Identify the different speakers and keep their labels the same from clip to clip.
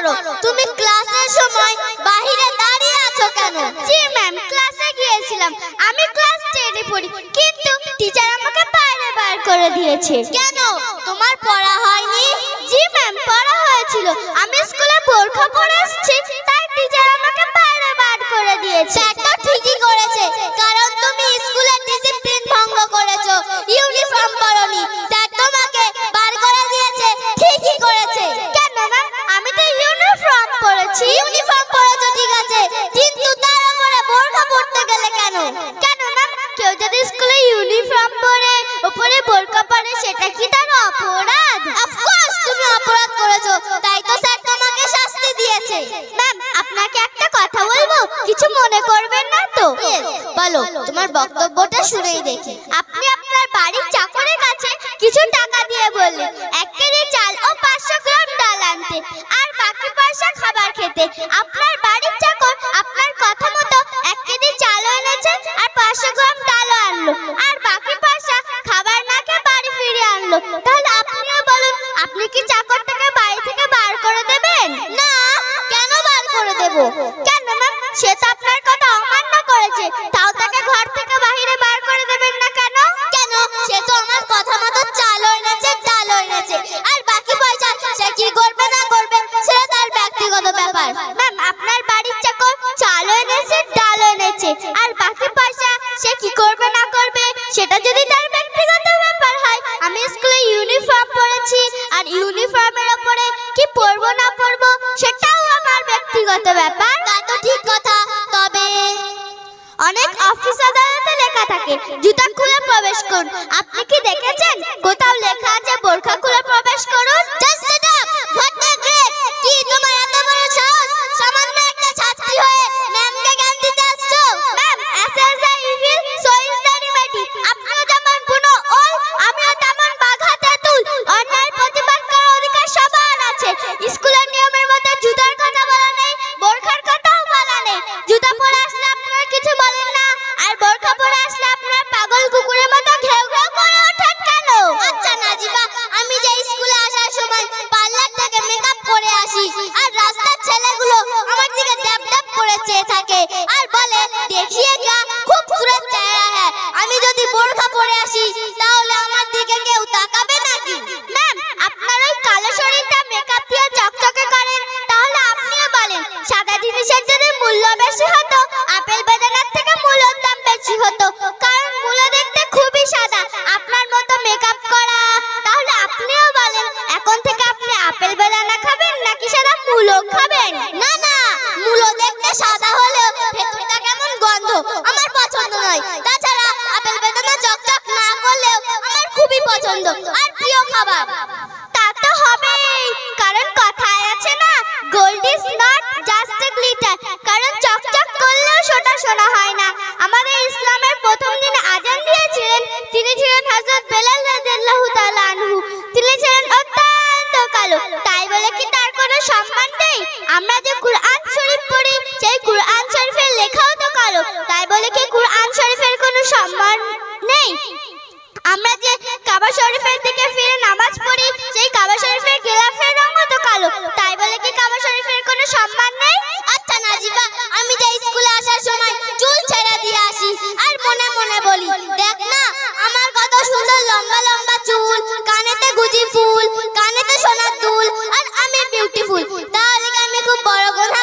Speaker 1: করো। তুমি ক্লাসের সময় বাইরে দাঁড়িয়ে আছো কেন?
Speaker 2: জি ম্যাম, ক্লাসে গিয়েছিলাম। আমি ক্লাস 10 এ পড়ি, কিন্তু টিচার আমাকে বাইরে বার করে দিয়েছে।
Speaker 1: কেন? তোমার পড়া হয়নি?
Speaker 2: জি ম্যাম, পড়া হয়েছিল। আমি স্কুলে বোরখা পরে এসেছি, তাই টিচার আমাকে বাইরে বার করে দিয়েছে।
Speaker 1: স্যার তো ঠিকই করেছে, কারণ তুমি স্কুলের ডিসিপ্লিন ভঙ্গ করেছো, ইউনিফর্ম পরনি। স্যার তোমাকে বার করে দিয়েছে, ঠিকই করেছে।
Speaker 2: কেন ম্যাম? আমি তো ইউনিফর্ম পরেছি।
Speaker 1: ইউনিফর্ম পরেছো ঠিক আছে, কিন্তু তার উপরে বোরখা পরতে গেলে কেন?
Speaker 2: কেন ম্যাম? কেউ যদি স্কুলে ইউনিফর্ম পরে উপরে বোরকা পরে, সেটা কি তার অপরাধ?
Speaker 1: অফকোর্স তুমি অপরাধ করেছো, তাই তো স্যার তোমাকে শাস্তি দিয়েছে।
Speaker 2: ম্যাম, আপনাকে একটা কথা বলবো, কিছু মনে করবেন না তো?
Speaker 1: বলো, তোমার বক্তব্যটা শুনেই দেখি।
Speaker 2: আপনি আপনার বাড়ির চাকরের কাছে কিছু টাকা দিয়ে বললেন 1 কেজি চাল ও 500 গ্রাম ডাল আনতে, আর বাকি পয়সা খাবার খেতে। আপনার বাড়ির চাকর আপনার কথা মতো 1 কেজি চালও এনেছে আর 500 গ্রাম ডালও আনলো, আর বাকি পয়সা খাবার না খেয়ে বাড়ি ফিরে আনলো। তাহলে আপনিও বলুন, আপনি কি চাকরটাকে বাড়ি থেকে বার করে দেবেন?
Speaker 1: না, কেন বার করে দেব?
Speaker 2: কেন ম্যাম? সে তো আপনার কথা অমান্য করেছে, তাও তাকে ঘর থেকে বাইরে বার করে দেবেন না কেন?
Speaker 1: কেন? সে তো আমার কথা মতো চালও এনেছে, ডালও এনেছে, আর বাকি পয়সা সে কি করবে না করবে সেটা তার ব্যক্তিগত ব্যাপার।
Speaker 2: ম্যাম, আপনার বাড়ির চাকর চালও এনেছে, ডালও এনেছে, আর বাকি পয়সা সে কি করবে না করবে সেটা যদি তার ব্যক্তিগত ব্যাপার হয়, আমি স্কুলে ইউনিফর্ম পরেছি, আর ইউনিফর্মের উপরে কি পরবো না পরবো সেটাও আমার ব্যক্তিগত ব্যাপার।
Speaker 1: তা তো ঠিক কথা, তবে
Speaker 2: অনেক অফিস আদালতে লেখা থাকে জুতা খুলে প্রবেশ করুন। আপনি কি দেখেছেন কোথাও লেখা আছে বোরখা খুলে প্রবেশ করুন?
Speaker 1: Just sit up. What the great! কি তোমার এত বড় সাহস? সামান্য একটা ছাত্রী হয়ে ম্যামকে জ্ঞান দিতে আসছো?
Speaker 2: Ma'am, as is the evil, so is the remedy. আপনিও যেমন বুনো ওল, আমিও তেমন বাঘা তেঁতুল। অন্যায়ের প্রতিবাদ করার অধিকার সবার আছে। স্কুলের নিয়মের মধ্যে জুতার কথা বলা নেই, বোরখার কথাও বলা নেই। জুতা পরে আসলে আপনারা কিছু বলেন না, আর বোরখা পরে আসলে আপনারা পাগল কুকুরের মতো ঘেউ ঘেউ করে ওঠেন কেন?
Speaker 1: আচ্ছা নাজিবা, আমি যে স্কুলে আসার সময় পার্লার থেকে মেকআপ করে আসি, আর রাস্তার ছেলেগুলো আমার দিকে ড্যাব ড্যাব করে চেয়ে থাকে আর বলে দেখিয়ে গা খুবসুরত চেহারা হ্যায়। আমি যদি বোরখা পরে আসি তাহলে আমার দিকে কেউ তাকাবে নাকি?
Speaker 2: ম্যাম, আপনার ওই কালো শরীরটা মেকআপ দিয়ে চকচকে করেন, তাহলে আপনিও বলেন সাদা জিনিসের যদি মূল্য বেশি হতো, আপেল বেদানার থেকে মূল্যের দাম বেশি হতো, কারণ মূল্য দেখতে খুবই সাদা। আপনার মতো মেকআপ করা, তাহলে আপনিও বলেন এখন থেকে আপনি আপেল বেদানা খাবেন নাকি সাদা মূলো খাবেন?
Speaker 1: না না, মূলো দেখতে সাদা হলেও ভেতরটা কেমন গন্ধ, আমার পছন্দ নয়। তাছাড়া আপেল বেদানা চকচক না করলেও আমার খুবই পছন্দ আর প্রিয় খাবার।
Speaker 2: তা তো হবেই, কারণ কথায় আছে না, gold is not just a glitter, কারণ চকচক করলেও সোনা সোনা হয় না। আমাদের ইসলামের প্রথম দিনে আজান দিয়েছিলেন, তিনি ছিলেন হযরত বেলাল রাদিয়াল্লাহু তাআলা আনহু। তিনি ছিলেন অত্যন্ত কালো, তাই বলে কি তার কোনো সম্মান নেই? আমরা যে কুরআন শরীফ পড়ি, সেই কুরআন শরীফের লেখাও তো কালো, তাই বলে কি কুরআন শরীফের কোনো সম্মান নেই? আমরা যে কাবা শরীফের দিকে ফিরে নামাজ পড়ি, সেই কাবা শরীফের গিলাফের রঙও তো কালো, তাই বলে কি কাবা শরীফের কোনো সম্মান নেই?
Speaker 1: আচ্ছা নাজিবা, আমি যে স্কুলে আসার সময় চুল ছেড়ে দিয়ে আসি আর মনে মনে বলি, দেখ না আমার কত সুন্দর লম্বা লম্বা চুল, কানেতে গুজি ফুল, কানেতে সোনার দুল, আর আমি বিউটিফুল। তাহলে কি আমি খুব বড় কথা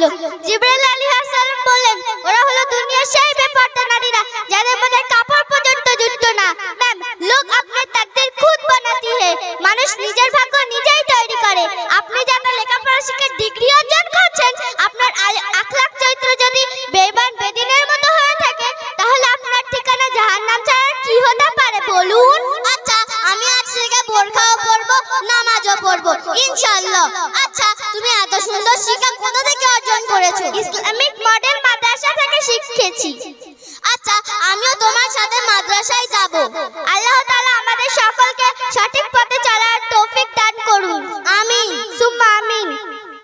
Speaker 2: ছিল। জিবরাইল আলাইহিস সালাম বললেন, ওরা হলো দুনিয়ার সেই বেপরদা নারীরা যাদের মধ্যে কাপড় পর্যন্ত জুটতো না। ম্যাম, লোক আপনি তাকদীর খুদ বানাতি হে। মানুষ নিজের ভাগ্য নিজেই তৈরি করে। আপনি যাতে লেখাপড়া শিখে ডিগ্রি অর্জন করছেন, আপনার আখলাক চরিত্র যদি বেঈমান বেদিনের মতো হয়ে থাকে, তাহলে আপনার ঠিকানা জাহান্নাম ছাড়া আর কি হতে পারে বলুন?
Speaker 1: আচ্ছা, আমি আজ থেকে বোরখাও পরবো, নামাজও পড়বো ইনশাআল্লাহ। আচ্ছা, তুমি এত সুন্দর শিক্ষা কোথা থেকে অর্জন করেছো?
Speaker 2: ইসলামিক মডেল মাদ্রাসা থেকে শিখেছি।
Speaker 1: আচ্ছা, আমিও তোমার সাথে মাদ্রাসায় যাব।